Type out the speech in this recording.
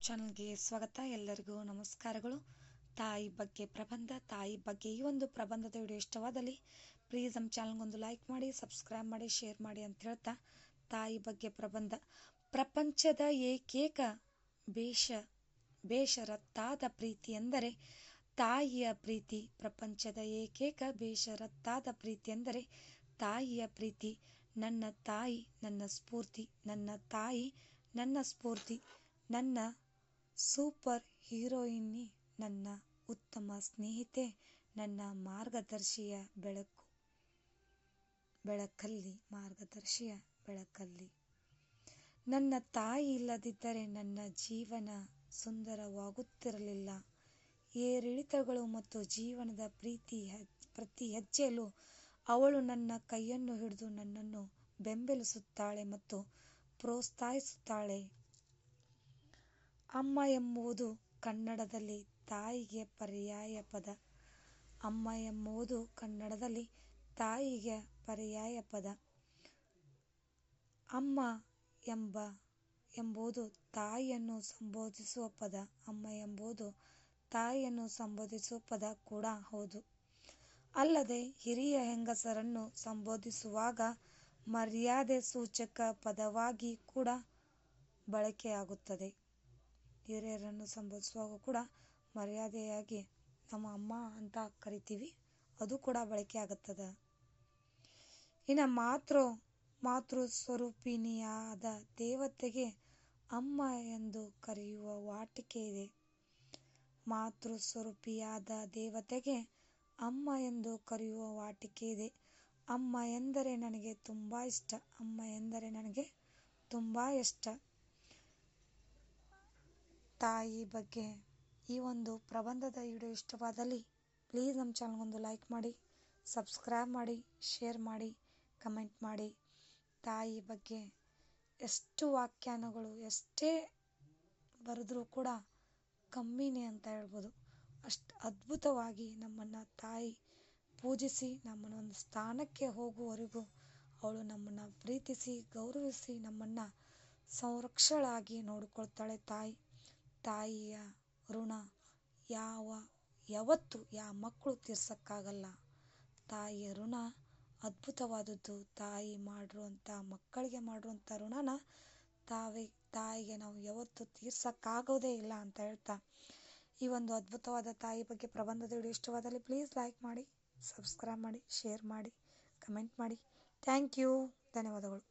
ಚಾನಲ್ಗೆ ಸ್ವಾಗತ. ಎಲ್ಲರಿಗೂ ನಮಸ್ಕಾರಗಳು. ತಾಯಿ ಬಗ್ಗೆ ಪ್ರಬಂಧ, ತಾಯಿ ಬಗ್ಗೆ ಈ ಒಂದು ಪ್ರಬಂಧದ ವಿಡಿಯೋ ಇಷ್ಟವಾದಲ್ಲಿ ಪ್ಲೀಸ್ ನಮ್ಮ ಚಾನಲ್ಗೊಂದು ಲೈಕ್ ಮಾಡಿ, ಸಬ್ಸ್ಕ್ರೈಬ್ ಮಾಡಿ, ಶೇರ್ ಮಾಡಿ ಅಂತ ಹೇಳ್ತಾ, ತಾಯಿ ಬಗ್ಗೆ ಪ್ರಬಂಧ. ಪ್ರಪಂಚದ ಏಕೈಕ ಬೇಷರತ್ತಾದ ಪ್ರೀತಿ ಎಂದರೆ ತಾಯಿಯ ಪ್ರೀತಿ. ಪ್ರಪಂಚದ ಏಕೈಕ ಬೇಷರತ್ತಾದ ಪ್ರೀತಿ ಎಂದರೆ ತಾಯಿಯ ಪ್ರೀತಿ. ನನ್ನ ತಾಯಿ ನನ್ನ ಸ್ಫೂರ್ತಿ, ನನ್ನ ತಾಯಿ ನನ್ನ ಸ್ಫೂರ್ತಿ, ನನ್ನ ಸೂಪರ್ ಹೀರೋಯಿನ್ನಿ, ನನ್ನ ಉತ್ತಮ ಸ್ನೇಹಿತೆ, ನನ್ನ ಮಾರ್ಗದರ್ಶಿಯ ಬೆಳಕಲ್ಲಿ. ನನ್ನ ತಾಯಿ ಇಲ್ಲದಿದ್ದರೆ ನನ್ನ ಜೀವನ ಸುಂದರವಾಗುತ್ತಿರಲಿಲ್ಲ. ಏರಿಳಿತಗಳು ಮತ್ತು ಜೀವನದ ಪ್ರತಿ ಹೆಜ್ಜೆಯಲ್ಲೂ ಅವಳು ನನ್ನ ಕೈಯನ್ನು ಹಿಡಿದು ನನ್ನನ್ನು ಬೆಂಬಲಿಸುತ್ತಾಳೆ ಮತ್ತು ಪ್ರೋತ್ಸಾಹಿಸುತ್ತಾಳೆ. ಅಮ್ಮ ಎಂಬುದು ಕನ್ನಡದಲ್ಲಿ ತಾಯಿಗೆ ಪರ್ಯಾಯ ಪದ. ಅಮ್ಮ ಎಂಬುದು ಕನ್ನಡದಲ್ಲಿ ತಾಯಿಗೆ ಪರ್ಯಾಯ ಪದ. ಅಮ್ಮ ಎಂಬುದು ತಾಯಿಯನ್ನು ಸಂಬೋಧಿಸುವ ಪದ. ಅಮ್ಮ ಎಂಬುದು ತಾಯಿಯನ್ನು ಸಂಬೋಧಿಸುವ ಪದ ಕೂಡ ಹೌದು. ಅಲ್ಲದೆ ಹಿರಿಯ ಹೆಂಗಸರನ್ನು ಸಂಬೋಧಿಸುವಾಗ ಮರ್ಯಾದೆ ಸೂಚಕ ಪದವಾಗಿ ಕೂಡ ಬಳಕೆಯಾಗುತ್ತದೆ. ಹಿರಿಯರನ್ನು ಸಂಬೋಧಿಸುವಾಗ ಕೂಡ ಮರ್ಯಾದೆಯಾಗಿ ನಮ್ಮ ಅಮ್ಮ ಅಂತ ಕರಿತೀವಿ, ಅದು ಕೂಡ ಬಳಕೆ ಆಗುತ್ತದೆ. ಇನ್ನು ಮಾತೃ ಸ್ವರೂಪಿಣಿಯಾದ ದೇವತೆಗೆ ಅಮ್ಮ ಎಂದು ಕರೆಯುವ ವಾಟಿಕೆ ಇದೆ. ಮಾತೃ ಸ್ವರೂಪಿಯಾದ ದೇವತೆಗೆ ಅಮ್ಮ ಎಂದು ಕರೆಯುವ ವಾಟಿಕೆ ಇದೆ. ಅಮ್ಮ ಎಂದರೆ ನನಗೆ ತುಂಬ ಇಷ್ಟ. ಅಮ್ಮ ಎಂದರೆ ನನಗೆ ತುಂಬ ಇಷ್ಟ. ತಾಯಿ ಬಗ್ಗೆ ಈ ಒಂದು ಪ್ರಬಂಧದ ವಿಡಿಯೋ ಇಷ್ಟವಾದಲ್ಲಿ ಪ್ಲೀಸ್ ನಮ್ಮ ಚಾನಲ್ಗೊಂದು ಲೈಕ್ ಮಾಡಿ, ಸಬ್ಸ್ಕ್ರೈಬ್ ಮಾಡಿ, ಶೇರ್ ಮಾಡಿ, ಕಮೆಂಟ್ ಮಾಡಿ. ತಾಯಿ ಬಗ್ಗೆ ಎಷ್ಟು ವ್ಯಾಖ್ಯಾನಗಳು ಎಷ್ಟೇ ಬರೆದ್ರೂ ಕೂಡ ಕಮ್ಮಿನೇ ಅಂತ ಹೇಳ್ಬೋದು. ಅಷ್ಟು ಅದ್ಭುತವಾಗಿ ನಮ್ಮನ್ನು ತಾಯಿ ಪೂಜಿಸಿ ನಮ್ಮನ್ನು ಒಂದು ಸ್ಥಾನಕ್ಕೆ ಹೋಗುವವರೆಗೂ ಅವಳು ನಮ್ಮನ್ನು ಪ್ರೀತಿಸಿ ಗೌರವಿಸಿ ನಮ್ಮನ್ನು ಸಂರಕ್ಷಳಾಗಿ ನೋಡಿಕೊಳ್ತಾಳೆ ತಾಯಿ. ತಾಯಿಯ ಋಣ ಯಾವತ್ತೂ ಮಕ್ಕಳು ತೀರ್ಸೋಕ್ಕಾಗಲ್ಲ. ತಾಯಿಯ ಋಣ ಅದ್ಭುತವಾದದ್ದು. ತಾಯಿ ಮಾಡಿರುವಂಥ ಮಕ್ಕಳಿಗೆ ಮಾಡಿರುವಂಥ ಋಣನ ತಾಯಿಗೆ ನಾವು ಯಾವತ್ತೂ ತೀರ್ಸೋಕ್ಕಾಗೋದೇ ಇಲ್ಲ ಅಂತ ಹೇಳ್ತಾ, ಈ ಒಂದು ಅದ್ಭುತವಾದ ತಾಯಿ ಬಗ್ಗೆ ಪ್ರಬಂಧದ ವಿಡಿಯೋ ಇಷ್ಟವಾದಲ್ಲಿ ಪ್ಲೀಸ್ ಲೈಕ್ ಮಾಡಿ, ಸಬ್ಸ್ಕ್ರೈಬ್ ಮಾಡಿ, ಶೇರ್ ಮಾಡಿ, ಕಮೆಂಟ್ ಮಾಡಿ. Thank you. ಧನ್ಯವಾದಗಳು.